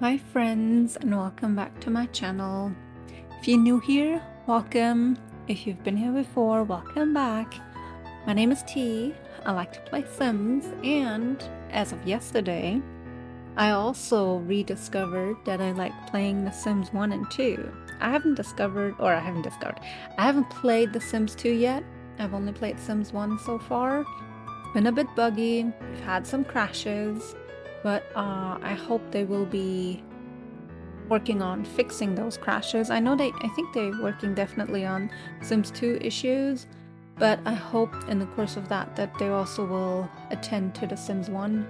Hi friends, and welcome back to my channel. If you're new here, welcome. If you've been here before, welcome back. My name is T. I like to play Sims, and as of yesterday, I also rediscovered that I like playing The Sims 1 and 2. I haven't played The Sims 2 yet. I've only played Sims 1 so far. It's been a bit buggy, we've had some crashes, but I hope they will be working on fixing those crashes. I think they're working definitely on Sims 2 issues, but I hope in the course of that they also will attend to the Sims 1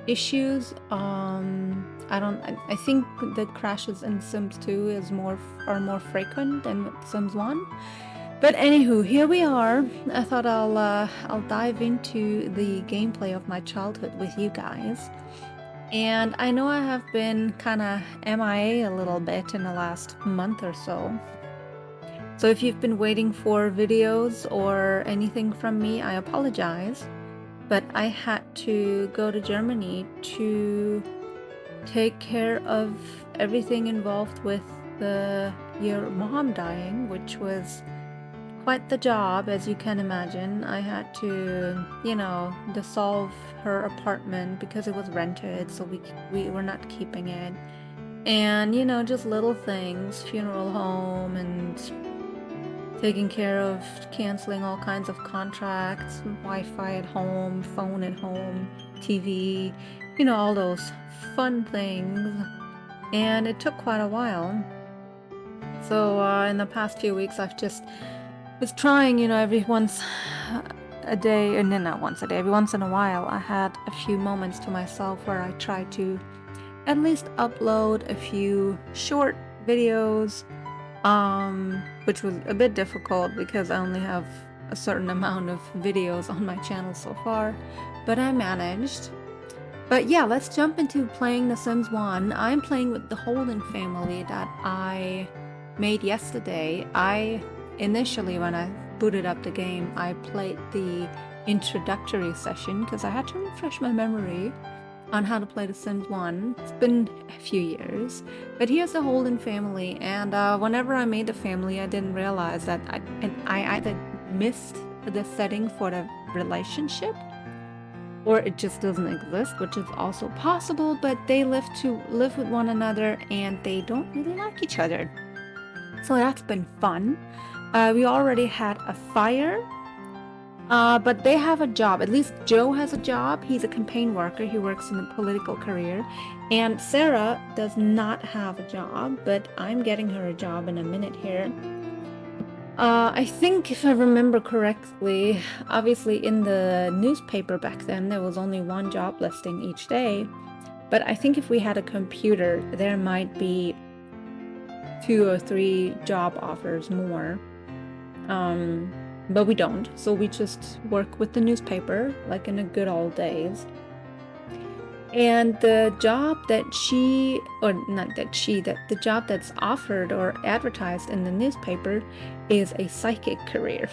issues. I think the crashes in Sims 2 are more frequent than with Sims 1. But anywho, here we are. I thought I'll dive into the gameplay of my childhood with you guys. And I know I have been kind of MIA a little bit in the last month or so. So if you've been waiting for videos or anything from me, I apologize. But I had to go to Germany to take care of everything involved with your mom dying, which was quite the job, as you can imagine. I had to, dissolve her apartment because it was rented, so we were not keeping it. And, just little things, funeral home and taking care of canceling all kinds of contracts, Wi-Fi at home, phone at home, TV, all those fun things. And it took quite a while. So in the past few weeks, I've just was trying, every once a day, and then not once a day, every once in a while, I had a few moments to myself where I tried to at least upload a few short videos, which was a bit difficult because I only have a certain amount of videos on my channel so far, but I managed. But yeah, let's jump into playing The Sims 1. I'm playing with the Holden family that I made yesterday. Initially, when I booted up the game, I played the introductory session because I had to refresh my memory on how to play The Sims 1. It's been a few years, but here's the Holden family, and whenever I made the family, I didn't realize that I either missed the setting for the relationship, or it just doesn't exist, which is also possible, but they live with one another and they don't really like each other. So that's been fun. We already had a fire, but they have a job. At least Joe has a job. He's a campaign worker. He works in a political career. And Sarah does not have a job, but I'm getting her a job in a minute here. I think if I remember correctly, obviously in the newspaper back then, there was only one job listing each day. But I think if we had a computer, there might be 2 or 3 job offers more. But we don't, so we just work with the newspaper like in the good old days. And the job that the job that's offered or advertised in the newspaper is a psychic career.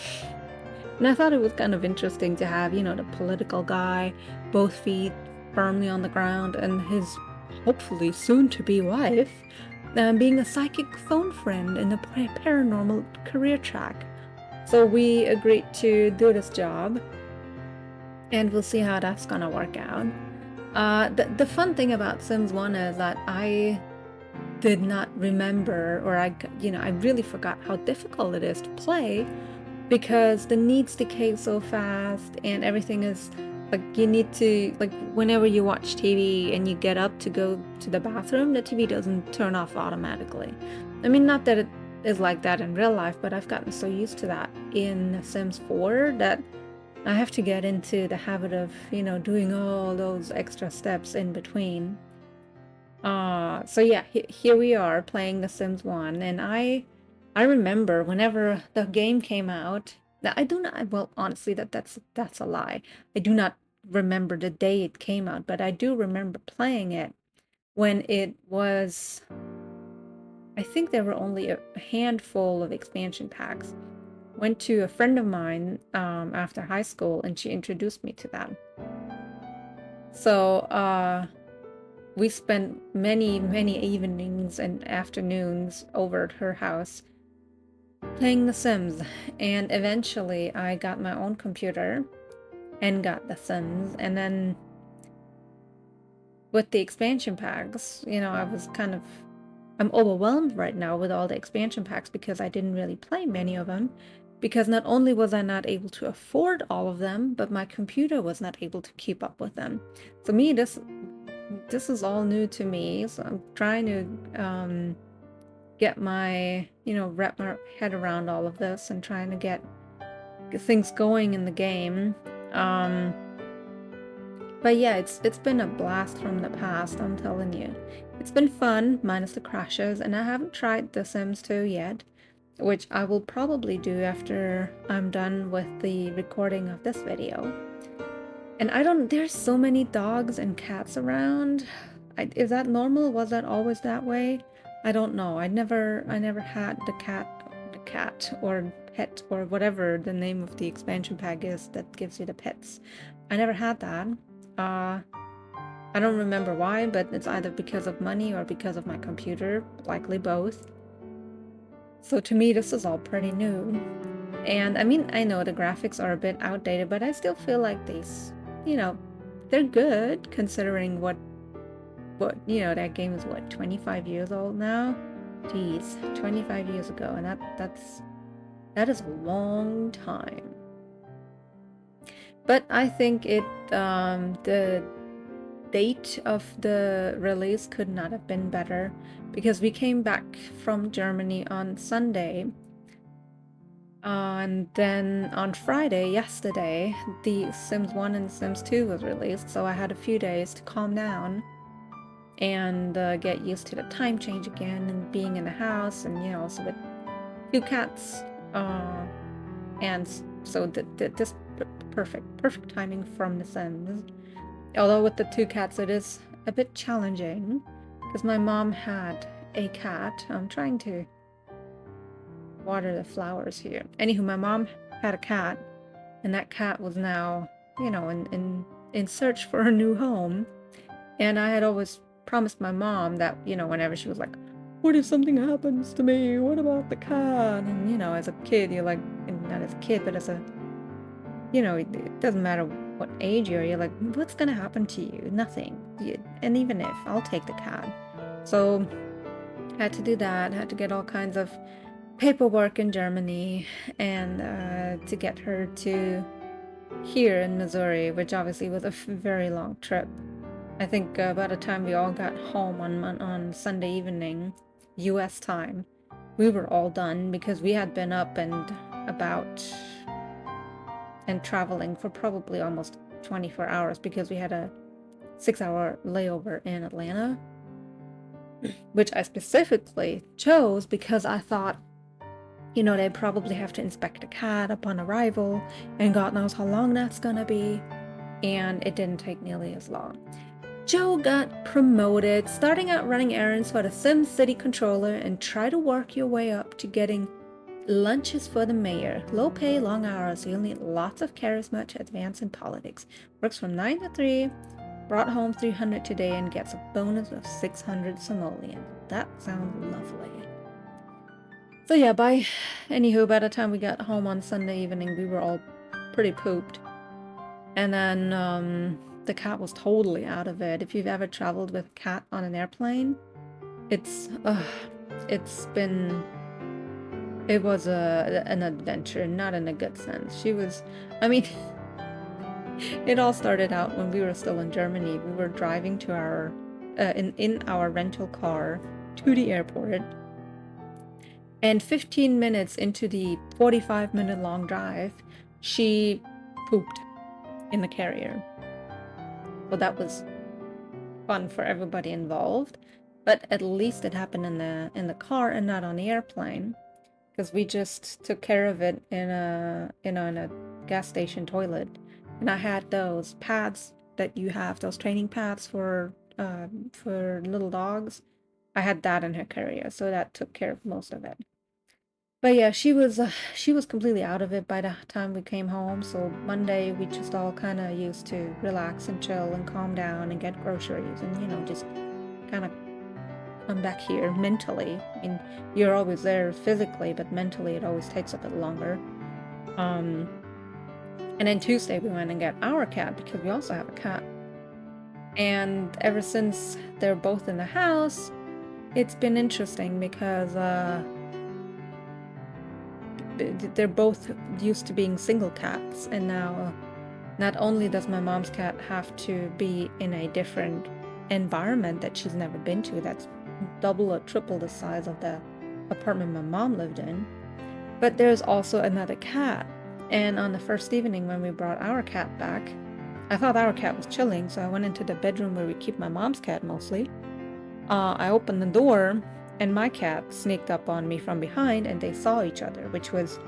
And I thought it was kind of interesting to have, the political guy, both feet firmly on the ground, and his hopefully soon-to-be wife being a psychic phone friend in the paranormal career track. So we agreed to do this job, and we'll see how that's gonna work out. The fun thing about Sims 1 is that I did not remember, or I really forgot how difficult it is to play, because the needs decay so fast and everything is like, you need to, like, whenever you watch TV and you get up to go to the bathroom, the TV doesn't turn off automatically. I mean, not that it is like that in real life, but I've gotten so used to that in Sims 4 that I have to get into the habit of, doing all those extra steps in between. So yeah, here we are playing The Sims 1, and I remember whenever the game came out, I do not, well, honestly, that's a lie. I do not remember the day it came out, but I do remember playing it when it was, I think there were only a handful of expansion packs went to a friend of mine after high school, and she introduced me to that. So we spent many, many evenings and afternoons over at her house playing The Sims. And eventually I got my own computer and got The Sims. And then with the expansion packs, I'm overwhelmed right now with all the expansion packs because I didn't really play many of them. Because not only was I not able to afford all of them, but my computer was not able to keep up with them. For me, this is all new to me, so I'm trying to get wrap my head around all of this and trying to get things going in the game. But yeah, it's been a blast from the past, I'm telling you. It's been fun, minus the crashes, and I haven't tried The Sims 2 yet, which I will probably do after I'm done with the recording of this video. And there's so many dogs and cats around. Is that normal? Was that always that way? I don't know. I never had the cat or pet or whatever the name of the expansion pack is that gives you the pets. I never had that. I don't remember why, but it's either because of money or because of my computer, likely both. So to me, this is all pretty new. And I mean, I know the graphics are a bit outdated, but I still feel like they're good considering what that game is 25 years old now? Jeez, 25 years ago, and that is a long time. But I think the date of the release could not have been better because we came back from Germany on Sunday. And then on Friday, yesterday, the Sims 1 and Sims 2 was released, so I had a few days to calm down and get used to the time change again and being in the house, and also with 2 cats. And so this perfect timing from The Sims. Although with the 2 cats, it is a bit challenging because my mom had a cat. I'm trying to water the flowers here. Anywho, my mom had a cat, and that cat was now, in search for a new home. And I had always promised my mom that, whenever she was like, what if something happens to me? What about the cat? And, as a kid, you're like, not as a kid, but as a, it doesn't matter what age you're like, what's gonna happen to you? Nothing. And even if, I'll take the cat. So, had to do that, had to get all kinds of paperwork in Germany and to get her to here in Missouri, which obviously was a very long trip. I think by the time we all got home on Sunday evening, US time, we were all done because we had been up and about and traveling for probably almost 24 hours because we had a 6-hour layover in Atlanta, which I specifically chose because I thought, they probably have to inspect a cat upon arrival, and God knows how long that's gonna be, and it didn't take nearly as long. Joe got promoted, starting out running errands for the Sim City controller, and try to work your way up to getting lunches for the mayor. Low pay, long hours, you'll need lots of charisma to advance in politics. Works from 9 to 3, brought home 300 today, and gets a bonus of 600 simoleon. That sounds lovely. So yeah, by the time we got home on Sunday evening, we were all pretty pooped. And then the cat was totally out of it. If you've ever traveled with a cat on an airplane, it was an adventure, not in a good sense. It all started out when we were still in Germany. We were driving to our in our rental car to the airport. And 15 minutes into the 45-minute long drive, she pooped in the carrier. Well, that was fun for everybody involved, but at least it happened in the car and not on the airplane, because we just took care of it in a gas station toilet. And I had those pads that you have, those training pads for little dogs. I had that in her carrier, so that took care of most of it. But yeah, she was completely out of it by the time we came home. So Monday we just all kind of used to relax and chill and calm down and get groceries and just kind of come back here mentally. I mean, you're always there physically, but mentally it always takes a bit longer. Um, and then Tuesday we went and got our cat because we also have a cat. And ever since they're both in the house, it's been interesting because they're both used to being single cats, and now not only does my mom's cat have to be in a different environment that she's never been to, that's double or triple the size of the apartment my mom lived in, but there's also another cat. And on the first evening when we brought our cat back, I thought our cat was chilling, so I went into the bedroom where we keep my mom's cat mostly. I opened the door, and my cat sneaked up on me from behind, and they saw each other, which was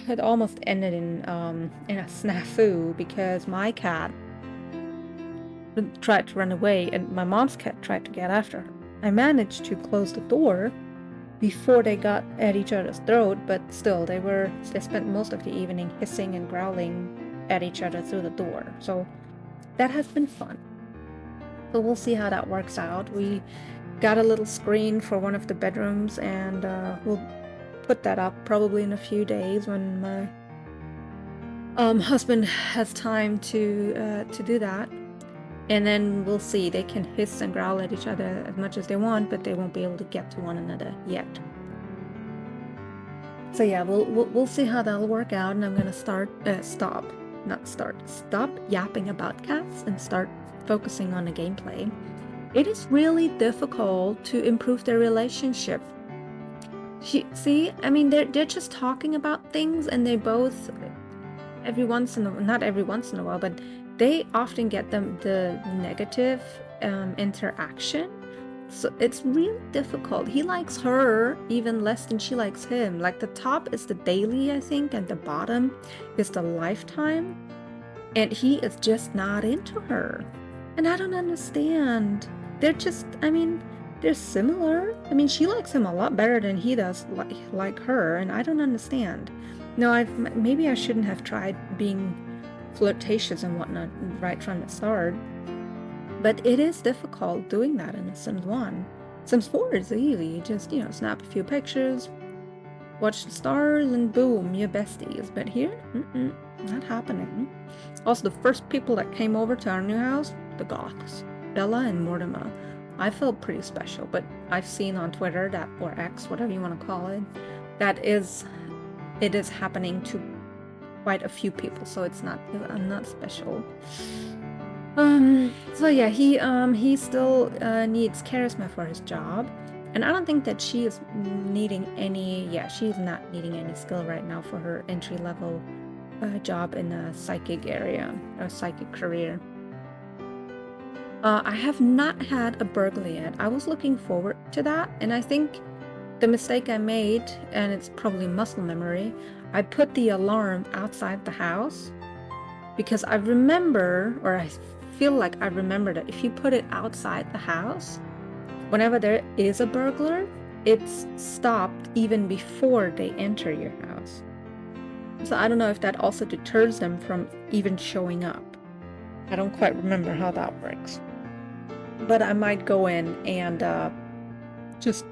it almost ended in a snafu because my cat tried to run away, and my mom's cat tried to get after her. I managed to close the door before they got at each other's throat, but still, they spent most of the evening hissing and growling at each other through the door. So that has been fun. So we'll see how that works out. We got a little screen for one of the bedrooms, and we'll put that up probably in a few days when my husband has time to do that. And then we'll see. They can hiss and growl at each other as much as they want, but they won't be able to get to one another yet. So yeah, we'll see how that'll work out, and I'm gonna stop yapping about cats and start focusing on the gameplay. It is really difficult to improve their relationship. I mean, they're just talking about things, and they both not every once in a while, but they often get the negative interaction. So it's really difficult. He likes her even less than she likes him. Like the top is the daily, I think, and the bottom is the lifetime. And he is just not into her. And I don't understand. They're similar. I mean, she likes him a lot better than he does like her, and I don't understand. No, maybe I shouldn't have tried being flirtatious and whatnot right from the start. But it is difficult doing that in Sims 1. Sims 4 is easy. You just, snap a few pictures, watch the stars, and boom, you're besties. But here, not happening. Also, the first people that came over to our new house, the Goths, Bella and Mortimer. I felt pretty special, but I've seen on Twitter that, or X, whatever you want to call it, it is happening to quite a few people, so I'm not special. So yeah, he still needs charisma for his job, and I don't think that she's not needing any skill right now for her entry-level job in a psychic area or psychic career. I have not had a burglar yet. I was looking forward to that, and I think the mistake I made, and it's probably muscle memory, I put the alarm outside the house because I remember, or I feel like I remember that if you put it outside the house, whenever there is a burglar, it's stopped even before they enter your house. So I don't know if that also deters them from even showing up. I don't quite remember how that works. But I might go in and just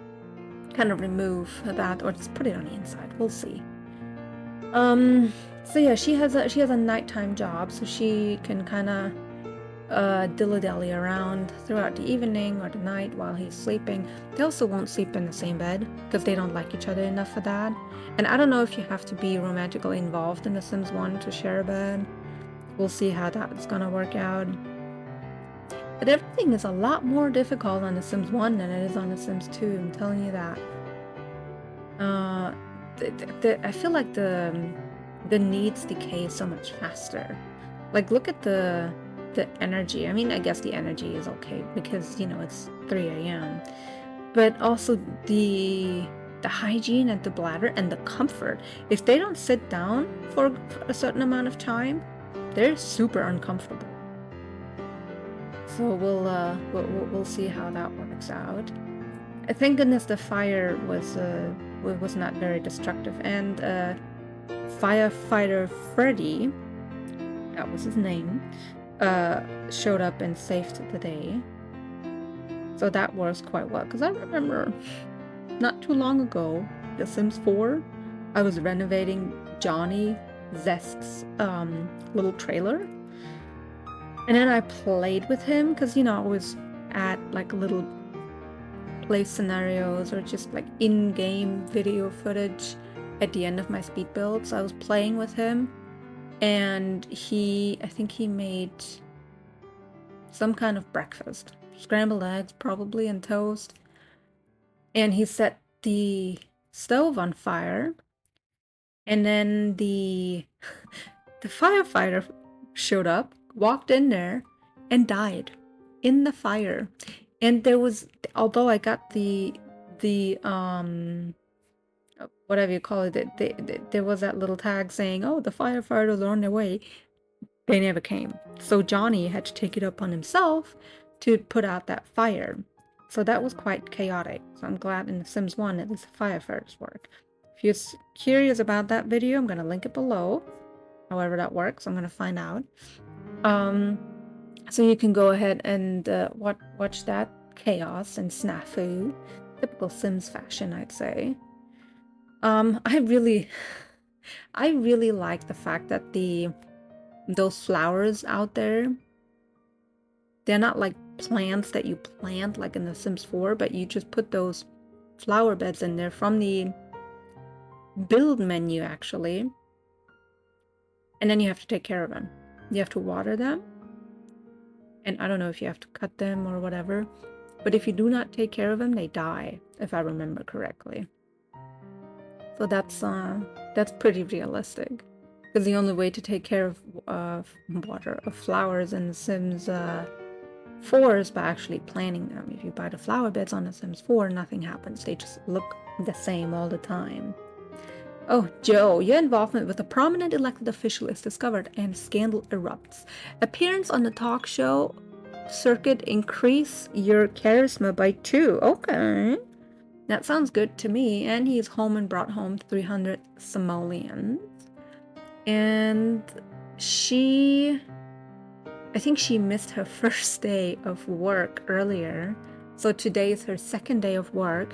kind of remove that, or just put it on the inside. We'll see. So yeah, she has a nighttime job, so she can kind of dilly-dally around throughout the evening or the night while he's sleeping. They also won't sleep in the same bed because they don't like each other enough for that. And I don't know if you have to be romantically involved in The Sims 1 to share a bed. We'll see how that's gonna work out. But everything is a lot more difficult on The Sims 1 than it is on The Sims 2, I'm telling you that. I feel like the needs decay so much faster. Like, look at the energy. I mean, I guess the energy is okay because, it's 3 a.m. But also the hygiene and the bladder and the comfort. If they don't sit down for a certain amount of time, they're super uncomfortable. So we'll see how that works out. Thank goodness the fire was it was not very destructive. And Firefighter Freddy, that was his name, showed up and saved the day. So that works quite well, because I remember not too long ago, The Sims 4, I was renovating Johnny Zest's little trailer. And then I played with him, because, I always add like little play scenarios or just like in-game video footage at the end of my speed build. So I was playing with him, and I think he made some kind of breakfast. Scrambled eggs, probably, and toast. And he set the stove on fire. And then the firefighter showed up, walked in there, and died in the fire. And there was, although I got the whatever you call it, there was that little tag saying, oh, the firefighters are on their way. They never came. So Johnny had to take it upon himself to put out that fire. So that was quite chaotic. So I'm glad in The Sims 1 at least the firefighters work. If you're curious about that video, I'm going to link it below. However that works, I'm going to find out. So you can go ahead and watch that chaos and snafu. Typical Sims fashion, I'd say. I really like the fact that those flowers out there, they're not like plants that you plant like in The Sims 4, but you just put those flower beds in there from the build menu, actually. And then you have to take care of them. You have to water them. And I don't know if you have to cut them or whatever. But if you do not take care of them, they die, if I remember correctly. So that's pretty realistic. Because the only way to take care of flowers in The Sims 4 is by actually planting them. If you buy the flower beds on The Sims 4, nothing happens. They just look the same all the time. Oh, Joe, your involvement with a prominent elected official is discovered and scandal erupts. Appearance on the talk show circuit increase your charisma by 2. Okay. That sounds good to me. And he's home and brought home 300 simoleons. And I think she missed her first day of work earlier. So today is her second day of work.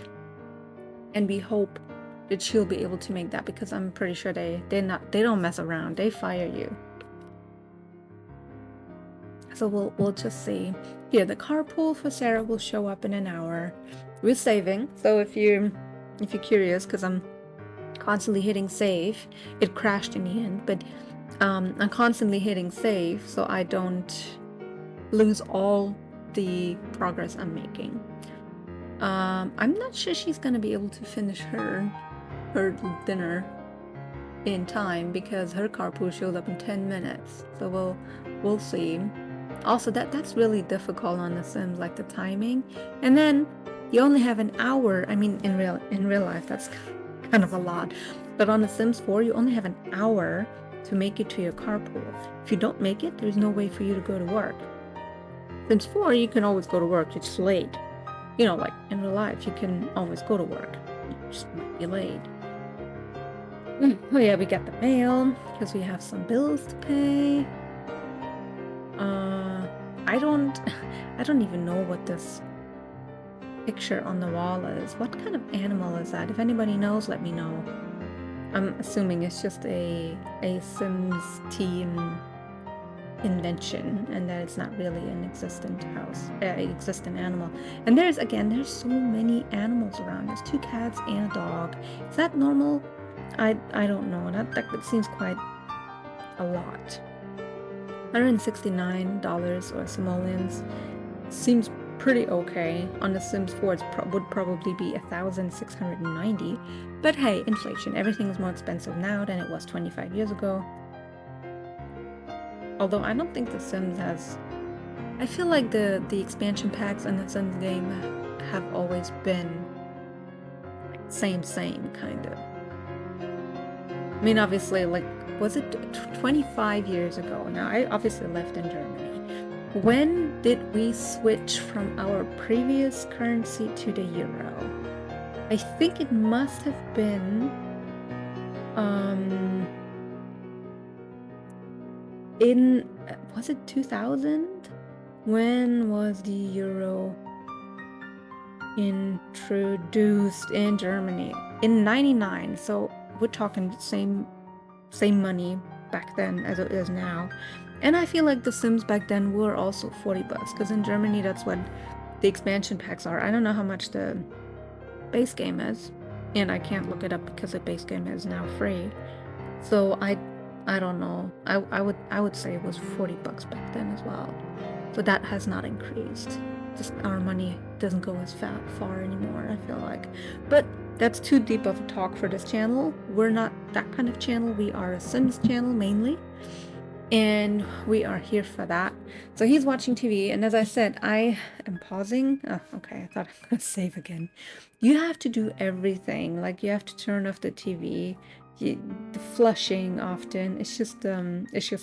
And we hope that she'll be able to make that, because I'm pretty sure they don't mess around. They fire you. So we'll just see. Yeah, the carpool for Sarah will show up in an hour. We're saving, so if you're curious, because I'm constantly hitting save. It crashed in the end, but I'm constantly hitting save so I don't lose all the progress I'm making. I'm not sure she's gonna be able to finish her dinner in time, because her carpool showed up in 10 minutes. So we'll see. Also, that's really difficult on The Sims, like the timing. And then you only have an hour. I mean, in real life, that's kind of a lot. But on The Sims 4, you only have an hour to make it to your carpool. If you don't make it, there's no way for you to go to work. Sims 4, you can always go to work. It's late. Like in real life, you can always go to work. You just might be late. Oh yeah, we got the mail because we have some bills to pay. I don't even know what this picture on the wall is. What kind of animal is that? If anybody knows, let me know. I'm assuming it's just a Sims team invention, and that it's not really an existent animal. And there's so many animals around. There's 2 cats and a dog. Is that normal? I don't know. That seems quite a lot. $169 or simoleons seems pretty okay. On The Sims 4, it would probably be 1,690. But hey, inflation. Everything is more expensive now than it was 25 years ago. Although I don't think The Sims has... I feel like the expansion packs in The Sims game have always been same kind of. I mean, obviously, like, was it 25 years ago? Now, I obviously left in Germany. When did we switch from our previous currency to the euro? I think it must have been in was it 2000? When was the euro introduced in Germany? In 99. So we're talking same money back then as it is now. And I feel like the Sims back then were also 40 bucks, because in Germany that's what the expansion packs are. I don't know how much the base game is, and I can't look it up because the base game is now free. So I don't know. I would say it was 40 bucks back then as well. So that has not increased. Just our money doesn't go as far anymore, I feel like. But that's too deep of a talk for this channel. We're not that kind of channel. We are a Sims channel mainly, and we are here for that. So he's watching TV, and as I said, I am pausing. Oh, okay, I thought I'm gonna save again. You have to do everything. Like, you have to turn off the TV, the flushing often. It's just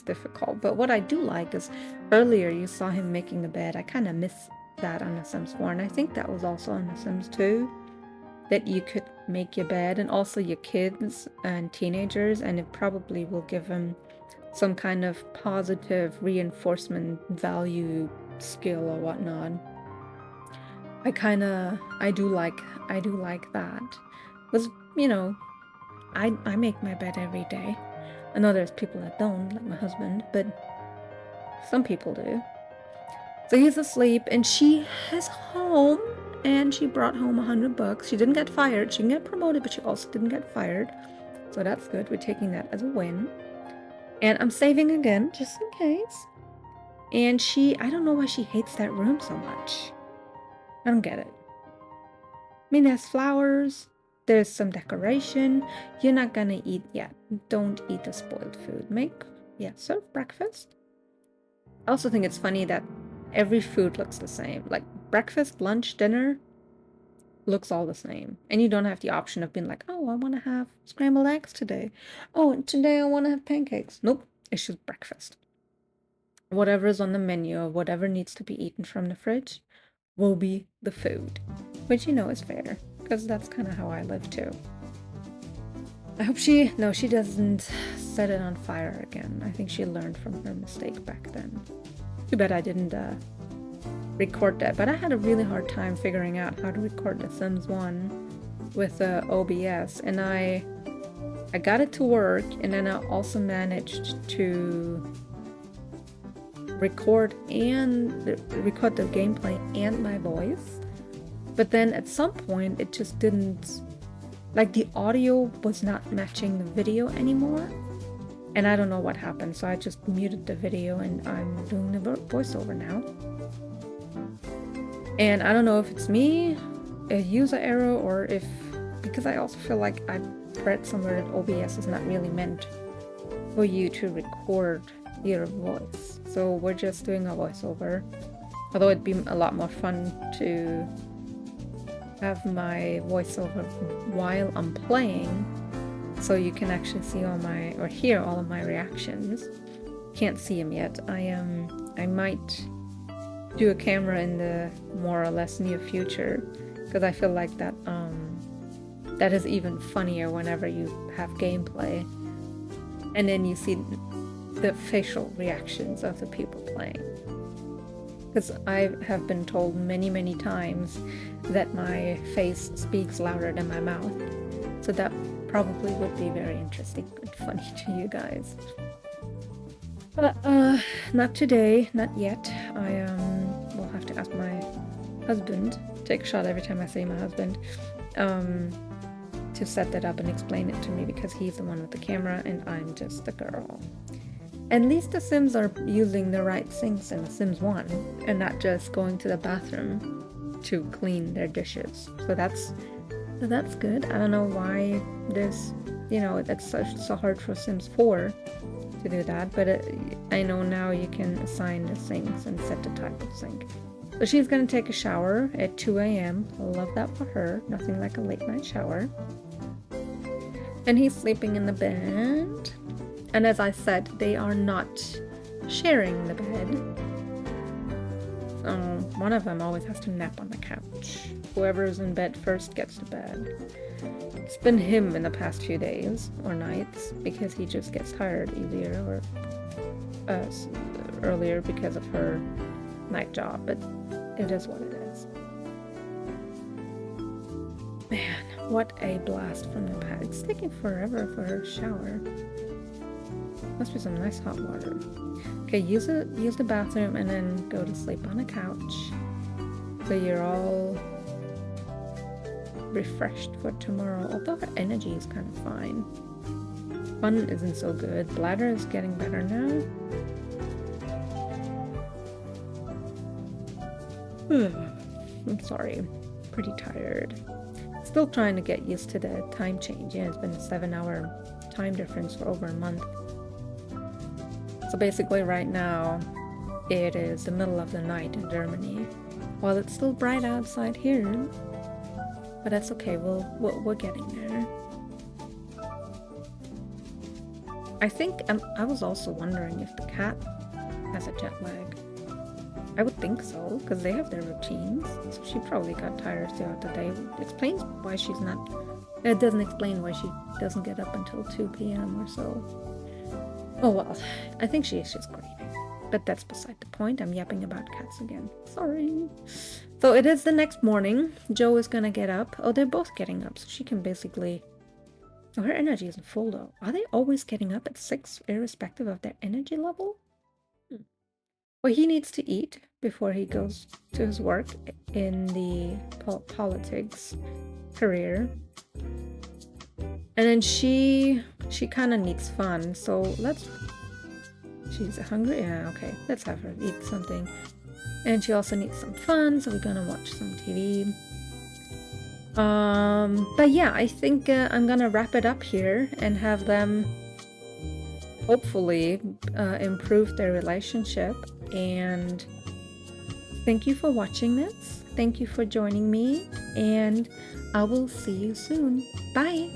difficult. But what I do like is, earlier you saw him making the bed. I kind of miss that on The Sims 4, and I think that was also on The Sims 2, that you could make your bed, and also your kids and teenagers, and it probably will give them some kind of positive reinforcement value skill or whatnot. I do like that. Was, you know, I make my bed every day. I know there's people that don't, like my husband, but some people do. So he's asleep, and she is home, and she brought home $100. She didn't get fired. She didn't get promoted, but she also didn't get fired. So that's good. We're taking that as a win. And I'm saving again, just in case. And I don't know why she hates that room so much. I don't get it. I mean, there's flowers, there's some decoration. You're not gonna eat yet. Don't eat the spoiled food. Serve breakfast. I also think it's funny that every food looks the same. Like, breakfast, lunch, dinner looks all the same. And you don't have the option of being like, oh, I want to have scrambled eggs today. Oh, and today I want to have pancakes. Nope, it's just breakfast. Whatever is on the menu or whatever needs to be eaten from the fridge will be the food. Which, is fair, because that's kind of how I live too. I hope she doesn't set it on fire again. I think she learned from her mistake back then. Too bad I didn't record that, but I had a really hard time figuring out how to record The Sims 1 with OBS, and I got it to work, and then I also managed to record the gameplay and my voice, but then at some point it just didn't, like, the audio was not matching the video anymore, and I don't know what happened, so I just muted the video and I'm doing the voiceover now. And I don't know if it's me, a user error, or if, because I also feel like I read somewhere that OBS is not really meant for you to record your voice. So we're just doing a voiceover. Although it'd be a lot more fun to have my voiceover while I'm playing, so you can actually see or hear all of my reactions. Can't see them yet. I might do a camera in the more or less near future, because I feel like that is even funnier whenever you have gameplay and then you see the facial reactions of the people playing, because I have been told many times that my face speaks louder than my mouth, so that probably would be very interesting and funny to you guys. But not today, not yet. I will have to ask my husband, take a shot every time I say my husband, to set that up and explain it to me, because he's the one with the camera and I'm just the girl. At least the Sims are using the right sinks in The Sims 1 and not just going to the bathroom to clean their dishes. So that's good. I don't know why there's, it's so hard for Sims 4 to do that, but I know now you can assign the sinks and set the type of sink. So she's gonna take a shower at 2 a.m. I love that for her. Nothing like a late night shower. And he's sleeping in the bed. And as I said, they are not sharing the bed. one of them always has to nap on the couch. Whoever's in bed first gets to bed. It's been him in the past few days or nights because he just gets tired easier or earlier because of her night job, but it is what it is. Man, what a blast from the past. It's taking forever for her to shower. Must be some nice hot water. Okay, use the bathroom and then go to sleep on a couch. So you're all refreshed for tomorrow. Although her energy is kind of fine. Fun isn't so good. Bladder is getting better now. I'm sorry. Pretty tired. Still trying to get used to the time change. Yeah, it's been a 7-hour time difference for over a month. So basically right now, it is the middle of the night in Germany. While it's still bright outside here. But that's okay, we're getting there. I think, I was also wondering if the cat has a jet lag. I would think so, because they have their routines. So she probably got tired throughout the day. It explains why she's not... It doesn't explain why she doesn't get up until 2 p.m. or so. Oh well, I think she is just grieving. But that's beside the point. I'm yapping about cats again. Sorry. So it is the next morning. Joe is gonna get up. Oh, they're both getting up, so she can basically... Oh, her energy isn't full though. Are they always getting up at 6, irrespective of their energy level? Well, he needs to eat before he goes to his work in the politics career. And then she kind of needs fun, so she's hungry? Yeah, okay, let's have her eat something. And she also needs some fun, so we're gonna watch some TV. But yeah, I think I'm gonna wrap it up here and have them hopefully improve their relationship. And thank you for watching this. Thank you for joining me, and I will see you soon. Bye!